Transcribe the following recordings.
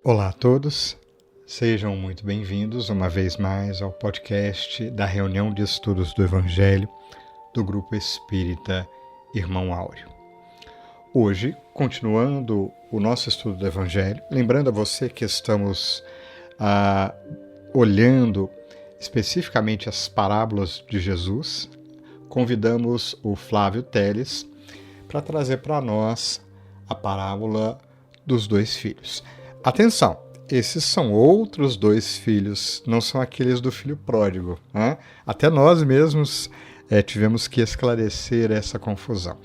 Olá a todos, sejam muito bem-vindos uma vez mais ao podcast da reunião de estudos do Evangelho do Grupo Espírita Irmão Áureo. Hoje, continuando o nosso estudo do Evangelho, lembrando a você que estamos olhando especificamente as parábolas de Jesus, convidamos o Flávio Teles para trazer para nós a parábola dos dois filhos. Atenção, esses são outros dois filhos, não são aqueles do filho pródigo, né? Até nós mesmos tivemos que esclarecer essa confusão.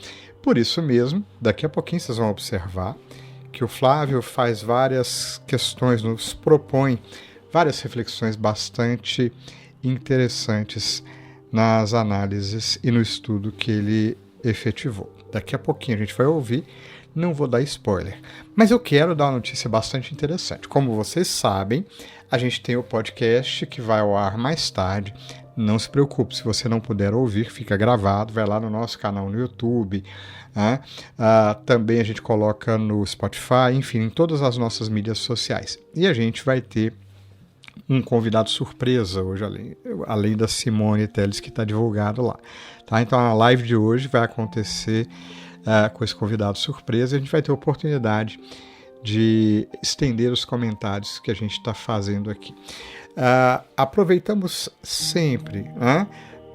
Por isso mesmo, daqui a pouquinho vocês vão observar que o Flávio faz várias questões, nos propõe várias reflexões bastante interessantes nas análises e no estudo que ele efetivou. Daqui a pouquinho a gente vai ouvir. Não vou dar spoiler, mas eu quero dar uma notícia bastante interessante. Como vocês sabem, a gente tem o podcast que vai ao ar mais tarde. Não se preocupe, se você não puder ouvir, fica gravado, vai lá no nosso canal no YouTube, né? Também a gente coloca no Spotify, enfim, em todas as nossas mídias sociais. E a gente vai ter um convidado surpresa hoje, além da Simone Teles, que está divulgado lá. Tá? Então a live de hoje vai acontecer com esse convidado surpresa. A gente vai ter a oportunidade de estender os comentários que a gente está fazendo aqui. Aproveitamos sempre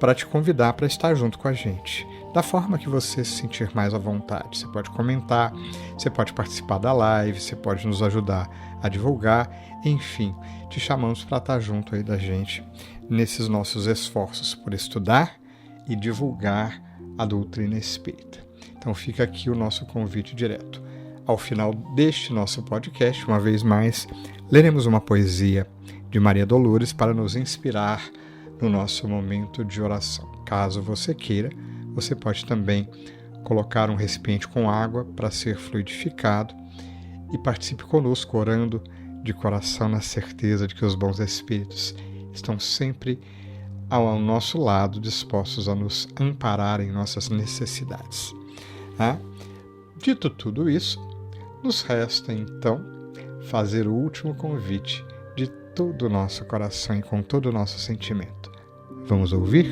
para te convidar para estar junto com a gente, da forma que você se sentir mais à vontade. Você pode comentar, você pode participar da live, você pode nos ajudar a divulgar, enfim, te chamamos para estar junto aí da gente nesses nossos esforços por estudar e divulgar a doutrina espírita. Então fica aqui o nosso convite direto. Ao final deste nosso podcast, uma vez mais, leremos uma poesia de Maria Dolores para nos inspirar no nosso momento de oração. Caso você queira, você pode também colocar um recipiente com água para ser fluidificado e participe conosco orando de coração na certeza de que os bons espíritos estão sempre ao nosso lado, dispostos a nos amparar em nossas necessidades. Dito tudo isso, nos resta então fazer o último convite de todo o nosso coração e com todo o nosso sentimento. Vamos ouvir?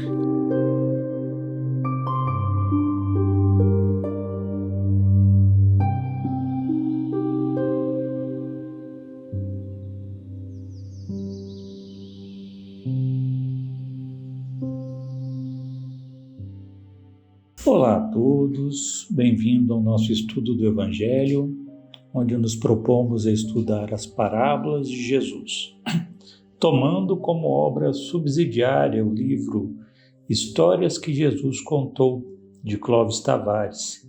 Olá a todos, bem-vindo ao nosso estudo do Evangelho, onde nos propomos a estudar as parábolas de Jesus, tomando como obra subsidiária o livro Histórias que Jesus Contou, de Clóvis Tavares,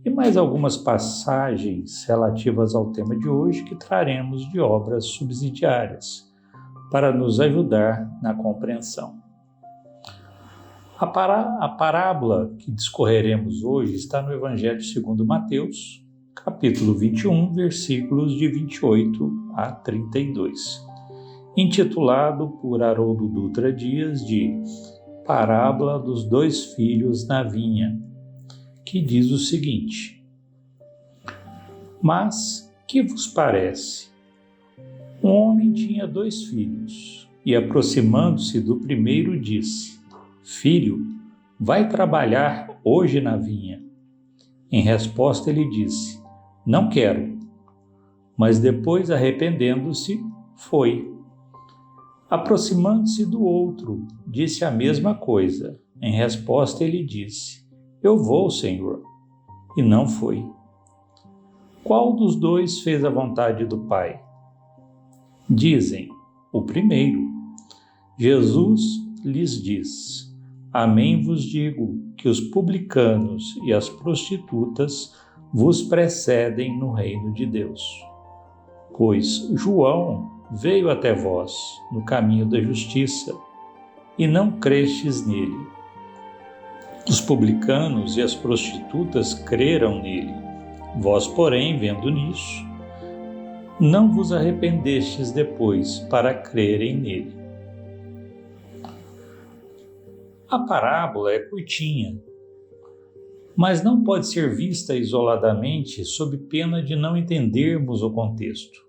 e mais algumas passagens relativas ao tema de hoje que traremos de obras subsidiárias, para nos ajudar na compreensão. A parábola que discorreremos hoje está no Evangelho segundo Mateus, capítulo 21, versículos de 28 a 32, intitulado por Haroldo Dutra Dias de Parábola dos Dois Filhos na Vinha, que diz o seguinte: Mas, que vos parece? Um homem tinha 2 filhos, e aproximando-se do primeiro disse: Filho, vai trabalhar hoje na vinha. Em resposta ele disse: Não quero. Mas depois, arrependendo-se, foi. Aproximando-se do outro, disse a mesma coisa. Em resposta ele disse: Eu vou, Senhor. E não foi. Qual dos 2 fez a vontade do Pai? Dizem: o primeiro. Jesus lhes diz: Amém vos digo que os publicanos e as prostitutas vos precedem no reino de Deus. Pois João veio até vós no caminho da justiça, e não crestes nele. Os publicanos e as prostitutas creram nele. Vós, porém, vendo nisso, não vos arrependestes depois para crerem nele. A parábola é curtinha, mas não pode ser vista isoladamente sob pena de não entendermos o contexto.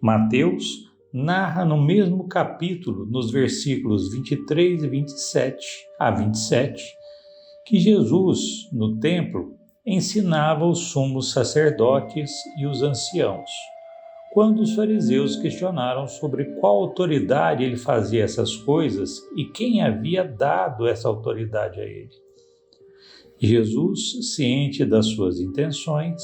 Mateus narra no mesmo capítulo, nos versículos 23 e 27 a 27, que Jesus, no templo, ensinava os sumos sacerdotes e os anciãos, quando os fariseus questionaram sobre qual autoridade ele fazia essas coisas e quem havia dado essa autoridade a ele. Jesus, ciente das suas intenções,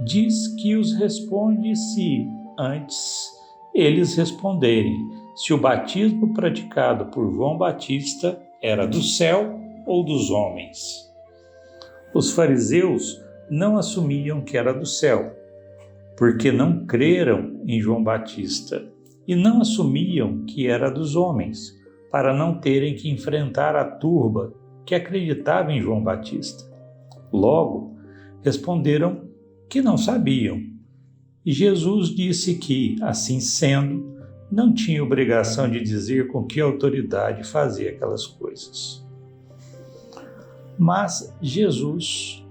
diz que os responde se, antes, eles responderem se o batismo praticado por João Batista era do céu ou dos homens. Os fariseus não assumiam que era do céu, porque não creram em João Batista, e não assumiam que era dos homens, para não terem que enfrentar a turba que acreditava em João Batista. Logo, responderam que não sabiam. E Jesus disse que, assim sendo, não tinha obrigação de dizer com que autoridade fazia aquelas coisas. Mas Jesus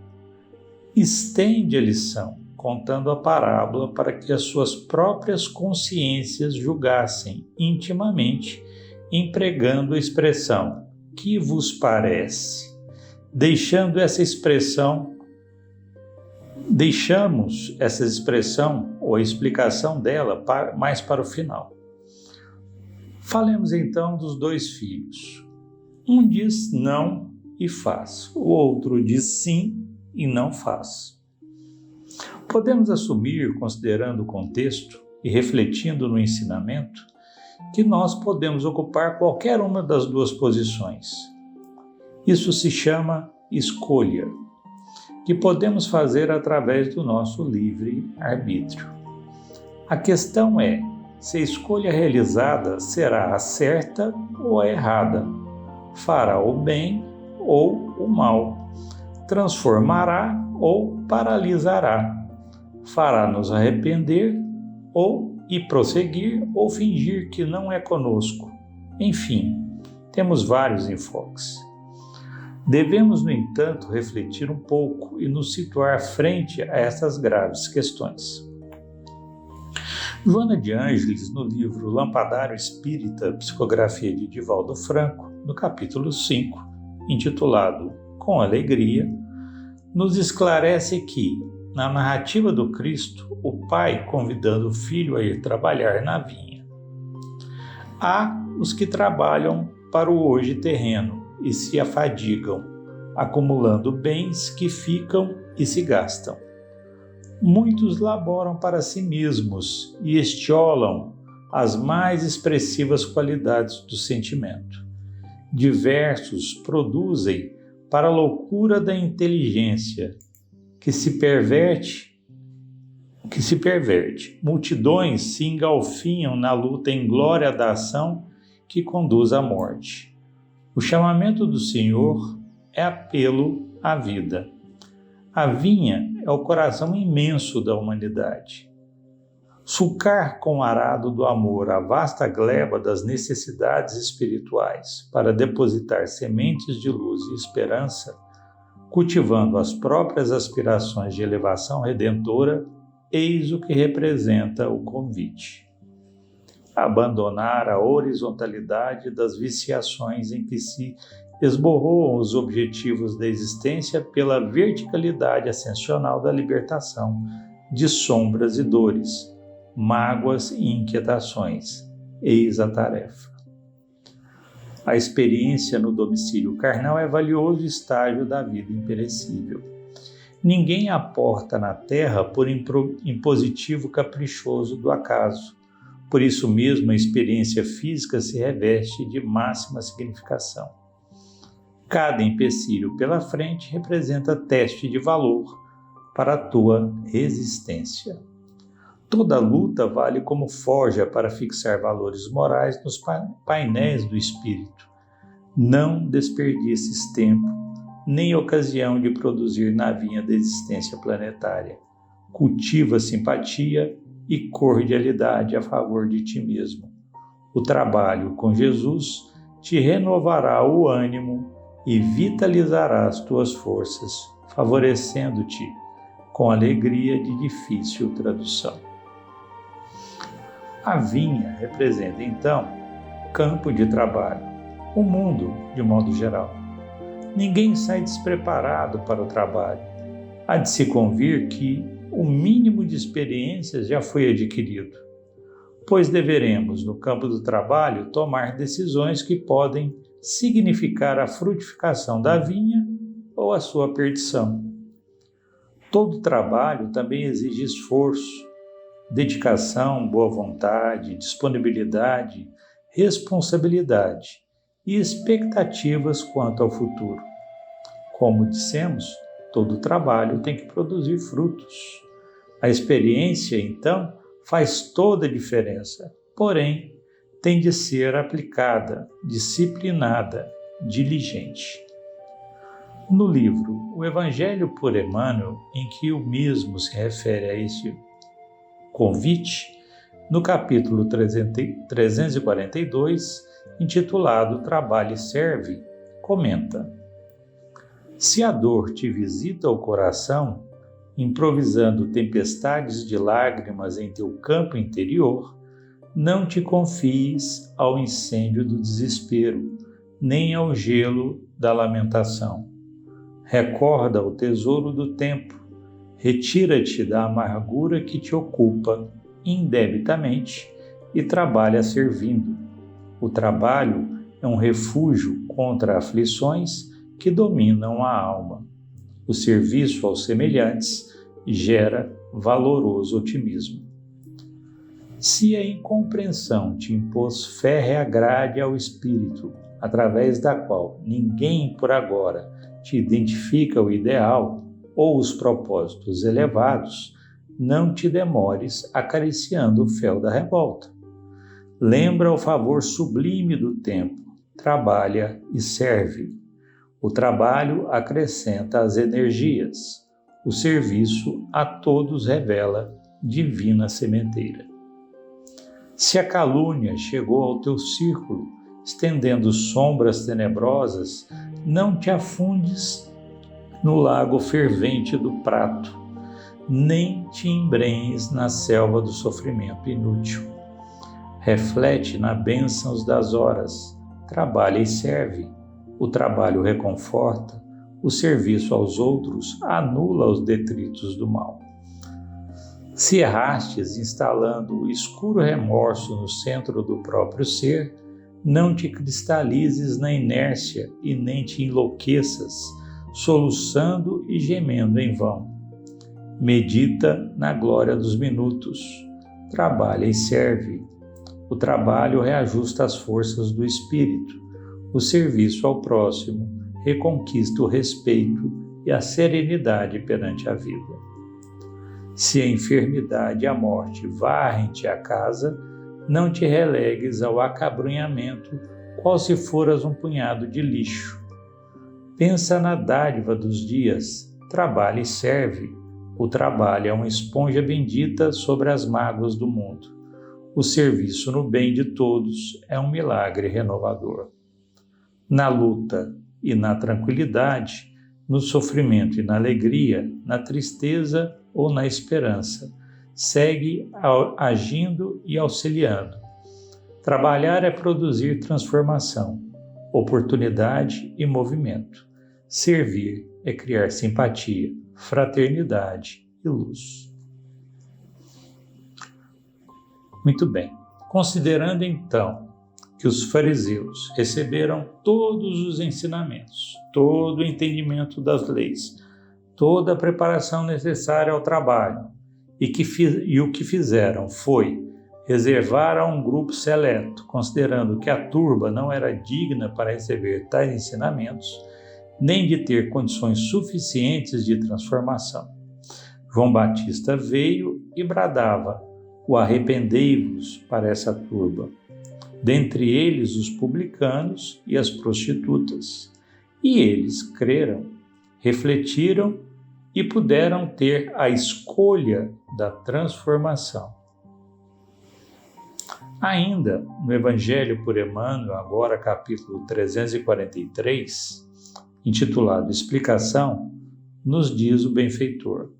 estende a lição, contando a parábola para que as suas próprias consciências julgassem intimamente, empregando a expressão "que vos parece?", deixamos essa expressão ou a explicação dela mais para o final. Falemos então dos dois filhos. Um diz não e faz, o outro diz sim e não faz. Podemos assumir, considerando o contexto e refletindo no ensinamento, que nós podemos ocupar qualquer uma das duas posições. Isso se chama escolha, que podemos fazer através do nosso livre-arbítrio. A questão é se a escolha realizada será a certa ou a errada, fará o bem ou o mal, transformará ou paralisará, fará nos arrepender e prosseguir ou fingir que não é conosco. Enfim, temos vários enfoques. Devemos, no entanto, refletir um pouco e nos situar frente a essas graves questões. Joana de Ângeles, no livro Lampadário Espírita, Psicografia de Divaldo Franco, no capítulo 5, intitulado Com Alegria, nos esclarece que, na narrativa do Cristo, o pai convidando o filho a ir trabalhar na vinha. Há os que trabalham para o hoje terreno e se afadigam, acumulando bens que ficam e se gastam. Muitos laboram para si mesmos e estiolam as mais expressivas qualidades do sentimento. Diversos produzem para a loucura da inteligência, que se perverte. Multidões se engalfinham na luta em glória da ação que conduz à morte. O chamamento do Senhor é apelo à vida. A vinha é o coração imenso da humanidade. Sulcar com o arado do amor a vasta gleba das necessidades espirituais para depositar sementes de luz e esperança, cultivando as próprias aspirações de elevação redentora, eis o que representa o convite. Abandonar a horizontalidade das viciações em que se esborroam os objetivos da existência pela verticalidade ascensional da libertação de sombras e dores, mágoas e inquietações. Eis a tarefa. A experiência no domicílio carnal é valioso estágio da vida imperecível. Ninguém aporta na terra por impositivo caprichoso do acaso. Por isso mesmo, a experiência física se reveste de máxima significação. Cada empecilho pela frente representa teste de valor para a tua resistência. Toda luta vale como forja para fixar valores morais nos painéis do espírito. Não desperdices tempo, nem ocasião de produzir na vinha da existência planetária. Cultiva simpatia e cordialidade a favor de ti mesmo. O trabalho com Jesus te renovará o ânimo e vitalizará as tuas forças, favorecendo-te com alegria de difícil tradução. A vinha representa, então, campo de trabalho, o mundo de modo geral. Ninguém sai despreparado para o trabalho. Há de se convir que o mínimo de experiências já foi adquirido, pois deveremos, no campo do trabalho, tomar decisões que podem significar a frutificação da vinha ou a sua perdição. Todo trabalho também exige esforço, dedicação, boa vontade, disponibilidade, responsabilidade e expectativas quanto ao futuro. Como dissemos, todo trabalho tem que produzir frutos. A experiência, então, faz toda a diferença, porém, tem de ser aplicada, disciplinada, diligente. No livro O Evangelho por Emmanuel, em que o mesmo se refere a este convite, no capítulo 342, intitulado Trabalhe e Serve, comenta: se a dor te visita o coração, improvisando tempestades de lágrimas em teu campo interior, não te confies ao incêndio do desespero, nem ao gelo da lamentação. Recorda o tesouro do tempo, retira-te da amargura que te ocupa indebitamente e trabalha servindo. O trabalho é um refúgio contra aflições que dominam a alma. O serviço aos semelhantes gera valoroso otimismo. Se a incompreensão te impôs férrea grade ao espírito, através da qual ninguém por agora te identifica o ideal ou os propósitos elevados, não te demores acariciando o fel da revolta. Lembra o favor sublime do tempo, trabalha e serve. O trabalho acrescenta as energias, o serviço a todos revela divina sementeira. Se a calúnia chegou ao teu círculo, estendendo sombras tenebrosas, não te afundes no lago fervente do prato, nem te embrenhes na selva do sofrimento inútil. Reflete na bênçãos das horas, trabalha e serve. O trabalho reconforta, o serviço aos outros anula os detritos do mal. Se errastes instalando o escuro remorso no centro do próprio ser, não te cristalizes na inércia e nem te enlouqueças, soluçando e gemendo em vão. Medita na glória dos minutos, trabalha e serve. O trabalho reajusta as forças do espírito, o serviço ao próximo reconquista o respeito e a serenidade perante a vida. Se a enfermidade e a morte varrem-te a casa, não te relegues ao acabrunhamento, qual se foras um punhado de lixo. Pensa na dádiva dos dias, trabalha e serve. O trabalho é uma esponja bendita sobre as mágoas do mundo. O serviço no bem de todos é um milagre renovador. Na luta e na tranquilidade, no sofrimento e na alegria, na tristeza ou na esperança, segue agindo e auxiliando. Trabalhar é produzir transformação, oportunidade e movimento. Servir é criar simpatia, fraternidade e luz. Muito bem. Considerando então que os fariseus receberam todos os ensinamentos, todo o entendimento das leis, toda a preparação necessária ao trabalho, e o que fizeram foi reservar a um grupo seleto, considerando que a turba não era digna para receber tais ensinamentos, nem de ter condições suficientes de transformação. João Batista veio e bradava: o arrependei-vos para essa turba. Dentre eles os publicanos e as prostitutas. E eles creram, refletiram e puderam ter a escolha da transformação. Ainda no Evangelho por Emmanuel, agora capítulo 343, intitulado Explicação, nos diz o benfeitor: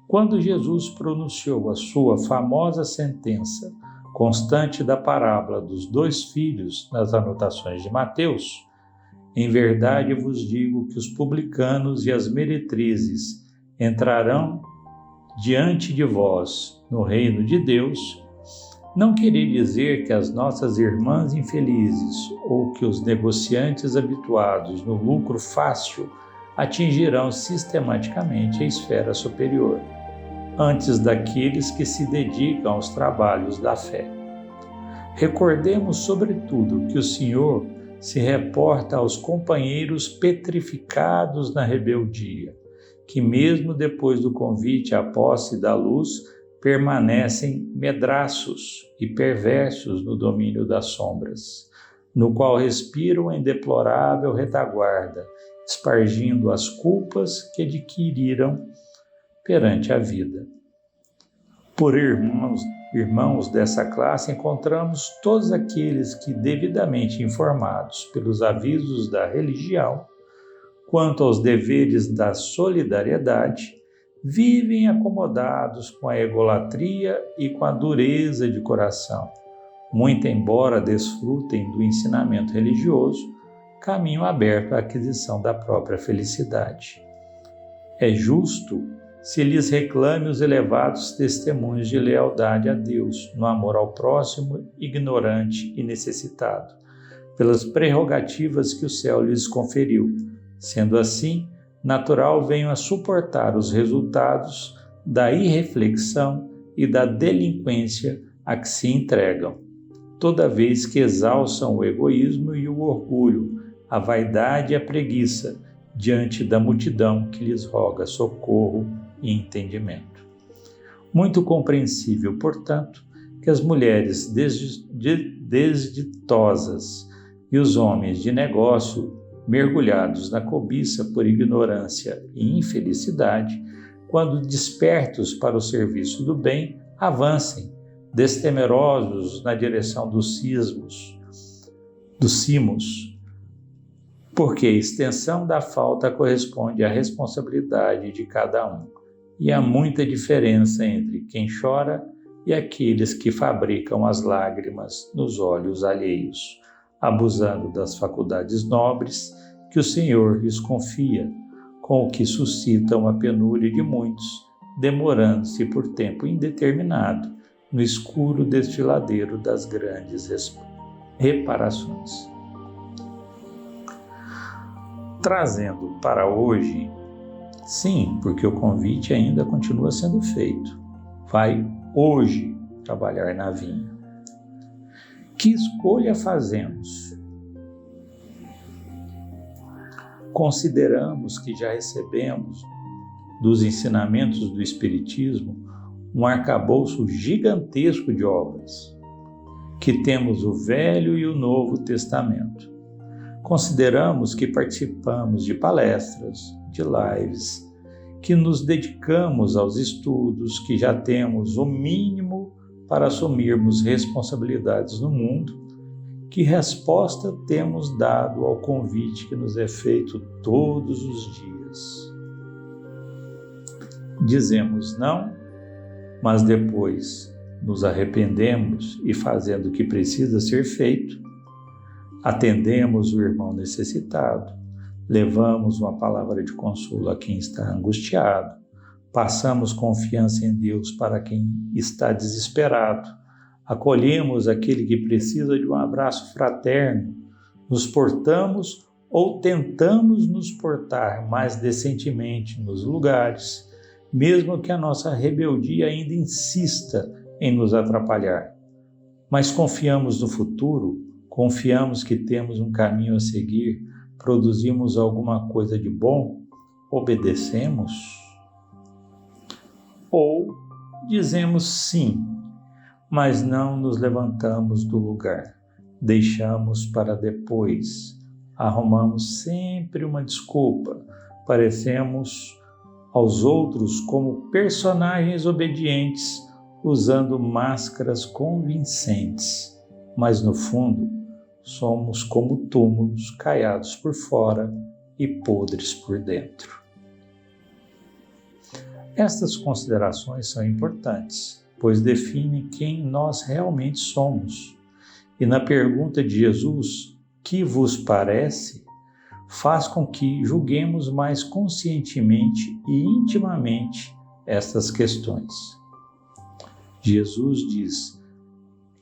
quando Jesus pronunciou a sua famosa sentença constante da parábola dos 2 filhos nas anotações de Mateus, em verdade vos digo que os publicanos e as meretrizes entrarão diante de vós no reino de Deus, não queria dizer que as nossas irmãs infelizes ou que os negociantes habituados no lucro fácil atingirão sistematicamente a esfera superior, antes daqueles que se dedicam aos trabalhos da fé. Recordemos, sobretudo, que o Senhor se reporta aos companheiros petrificados na rebeldia, que mesmo depois do convite à posse da luz, permanecem medraços e perversos no domínio das sombras, no qual respiram em deplorável retaguarda, espargindo as culpas que adquiriram perante a vida. Por irmãos dessa classe, encontramos todos aqueles que, devidamente informados pelos avisos da religião, quanto aos deveres da solidariedade, vivem acomodados com a egolatria e com a dureza de coração, muito embora desfrutem do ensinamento religioso, caminho aberto à aquisição da própria felicidade. É justo se lhes reclame os elevados testemunhos de lealdade a Deus, no amor ao próximo, ignorante e necessitado, pelas prerrogativas que o céu lhes conferiu. Sendo assim, natural venham a suportar os resultados da irreflexão e da delinquência a que se entregam, toda vez que exalçam o egoísmo e o orgulho, a vaidade e a preguiça, diante da multidão que lhes roga socorro e entendimento. Muito compreensível, portanto, que as mulheres desditosas e os homens de negócio, mergulhados na cobiça por ignorância e infelicidade, quando despertos para o serviço do bem, avancem, destemerosos na direção dos cimos, porque a extensão da falta corresponde à responsabilidade de cada um, e há muita diferença entre quem chora e aqueles que fabricam as lágrimas nos olhos alheios, abusando das faculdades nobres que o Senhor lhes confia, com o que suscitam a penúria de muitos, demorando-se por tempo indeterminado no escuro desfiladeiro das grandes reparações. Trazendo para hoje, sim, porque o convite ainda continua sendo feito. Vai hoje trabalhar na vinha. Que escolha fazemos? Consideramos que já recebemos dos ensinamentos do Espiritismo um arcabouço gigantesco de obras, que temos o Velho e o Novo Testamento. Consideramos que participamos de palestras, de lives, que nos dedicamos aos estudos, que já temos o mínimo para assumirmos responsabilidades no mundo. Que resposta temos dado ao convite que nos é feito todos os dias? Dizemos não, mas depois nos arrependemos e, fazendo o que precisa ser feito, atendemos o irmão necessitado, levamos uma palavra de consolo a quem está angustiado, passamos confiança em Deus para quem está desesperado, acolhemos aquele que precisa de um abraço fraterno, nos portamos ou tentamos nos portar mais decentemente nos lugares, mesmo que a nossa rebeldia ainda insista em nos atrapalhar. Mas confiamos no futuro, confiamos que temos um caminho a seguir, produzimos alguma coisa de bom, obedecemos? Ou dizemos sim, mas não nos levantamos do lugar, deixamos para depois, arrumamos sempre uma desculpa, parecemos aos outros como personagens obedientes, usando máscaras convincentes, mas no fundo somos como túmulos caiados por fora e podres por dentro. Estas considerações são importantes, pois define quem nós realmente somos. E na pergunta de Jesus, que vos parece, faz com que julguemos mais conscientemente e intimamente estas questões. Jesus diz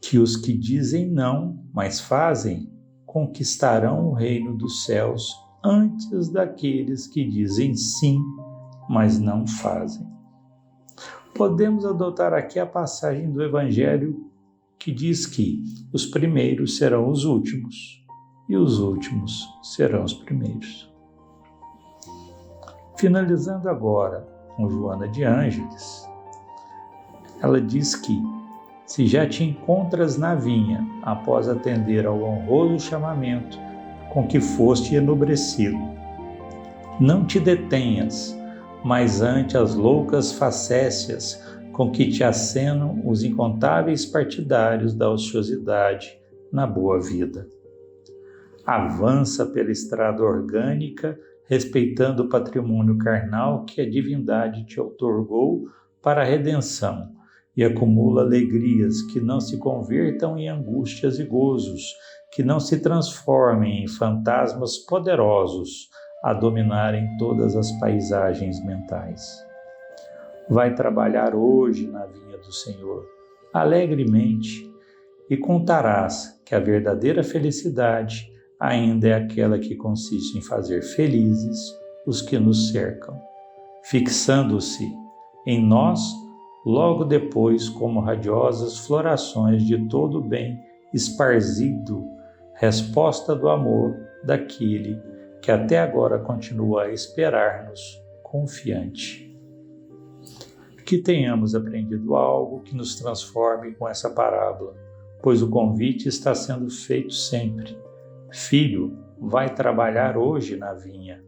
que os que dizem não, mas fazem, conquistarão o reino dos céus antes daqueles que dizem sim, mas não fazem. Podemos adotar aqui a passagem do Evangelho que diz que os primeiros serão os últimos e os últimos serão os primeiros. Finalizando agora com Joana de Ângeles, ela diz que se já te encontras na vinha após atender ao honroso chamamento com que foste enobrecido, não te detenhas, mas ante as loucas facécias com que te acenam os incontáveis partidários da ociosidade na boa vida. Avança pela estrada orgânica, respeitando o patrimônio carnal que a divindade te outorgou para a redenção, e acumula alegrias que não se convertam em angústias e gozos, que não se transformem em fantasmas poderosos a dominarem todas as paisagens mentais. Vai trabalhar hoje na vinha do Senhor, alegremente, e contarás que a verdadeira felicidade ainda é aquela que consiste em fazer felizes os que nos cercam, fixando-se em nós logo depois como radiosas florações de todo o bem esparzido, resposta do amor daquele que até agora continua a esperar-nos confiante. Que tenhamos aprendido algo que nos transforme com essa parábola, pois o convite está sendo feito sempre. Filho, vai trabalhar hoje na vinha.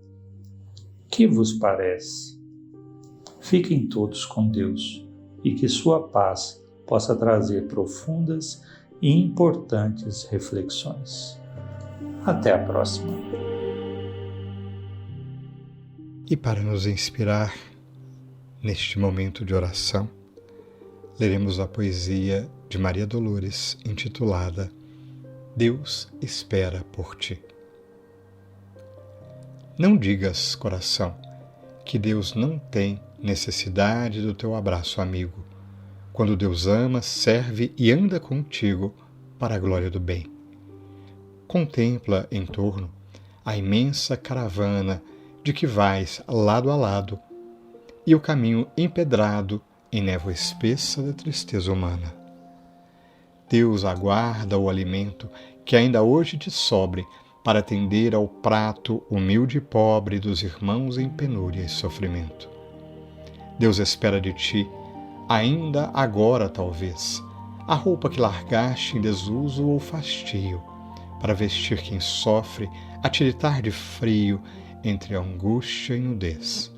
Que vos parece? Fiquem todos com Deus e que sua paz possa trazer profundas e importantes reflexões. Até a próxima. E para nos inspirar neste momento de oração, leremos a poesia de Maria Dolores, intitulada Deus espera por ti. Não digas, coração, que Deus não tem necessidade do teu abraço amigo, quando Deus ama, serve e anda contigo para a glória do bem. Contempla em torno a imensa caravana de que vais lado a lado e o caminho empedrado em névoa espessa da tristeza humana. Deus aguarda o alimento que ainda hoje te sobre para atender ao prato humilde e pobre dos irmãos em penúria e sofrimento. Deus espera de ti, ainda agora talvez, a roupa que largaste em desuso ou fastio, para vestir quem sofre a tiritar de frio entre a angústia e nudez.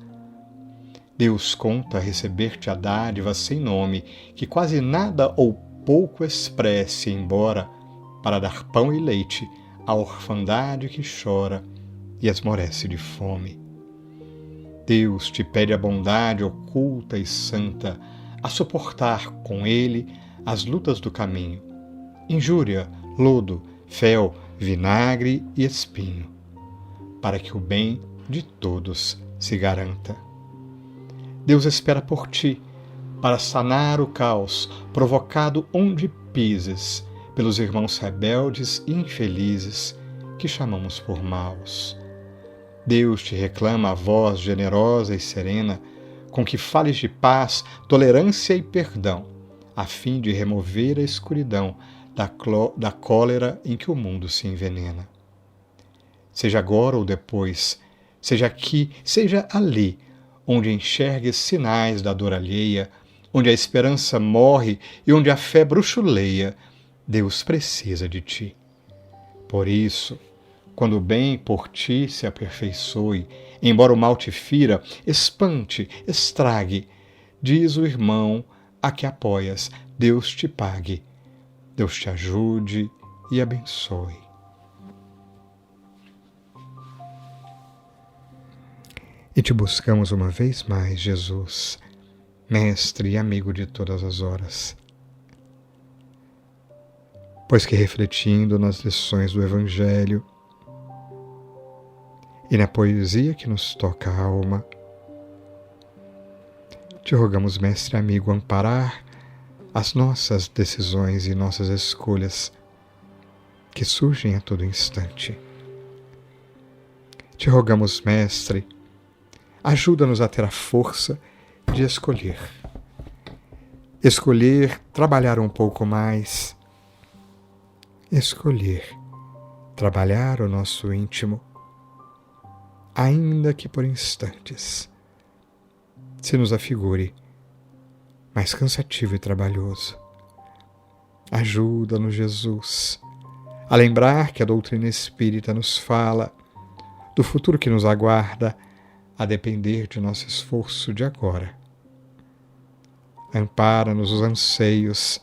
Deus conta receber-te a dádiva sem nome, que quase nada ou pouco expresse, embora, para dar pão e leite à orfandade que chora e esmorece de fome. Deus te pede a bondade oculta e santa, a suportar com Ele as lutas do caminho, injúria, lodo, fel, vinagre e espinho, para que o bem de todos se garanta. Deus espera por ti, para sanar o caos provocado onde pises pelos irmãos rebeldes e infelizes que chamamos por maus. Deus te reclama a voz generosa e serena, com que fales de paz, tolerância e perdão, a fim de remover a escuridão da cólera em que o mundo se envenena. Seja agora ou depois, seja aqui, seja ali, onde enxergues sinais da dor alheia, onde a esperança morre e onde a fé bruxuleia, Deus precisa de ti. Por isso, quando o bem por ti se aperfeiçoe, embora o mal te fira, espante, estrague, diz o irmão a que apoias, Deus te pague, Deus te ajude e abençoe. E te buscamos uma vez mais, Jesus, mestre e amigo de todas as horas. Pois que refletindo nas lições do Evangelho e na poesia que nos toca a alma, te rogamos, mestre amigo, amparar as nossas decisões e nossas escolhas que surgem a todo instante. Te rogamos, mestre, ajuda-nos a ter a força de escolher. Escolher trabalhar um pouco mais. Escolher trabalhar o nosso íntimo, ainda que por instantes se nos afigure mais cansativo e trabalhoso. Ajuda-nos, Jesus, a lembrar que a doutrina espírita nos fala do futuro que nos aguarda, a depender de nosso esforço de agora. Ampara-nos os anseios,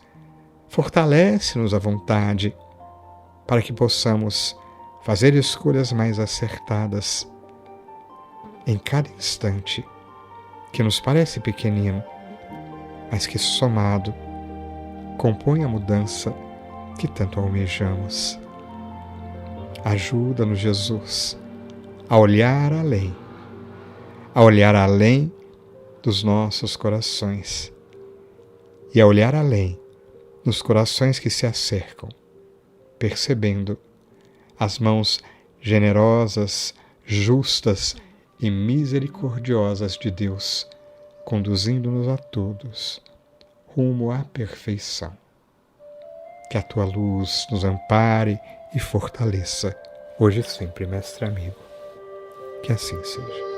fortalece-nos a vontade, para que possamos fazer escolhas mais acertadas em cada instante, que nos parece pequenino, mas que, somado, compõe a mudança que tanto almejamos. Ajuda-nos, Jesus, a olhar além dos nossos corações e a olhar além nos corações que se acercam, percebendo as mãos generosas, justas e misericordiosas de Deus, conduzindo-nos a todos rumo à perfeição. Que a tua luz nos ampare e fortaleça, hoje e sempre, mestre amigo. Que assim seja.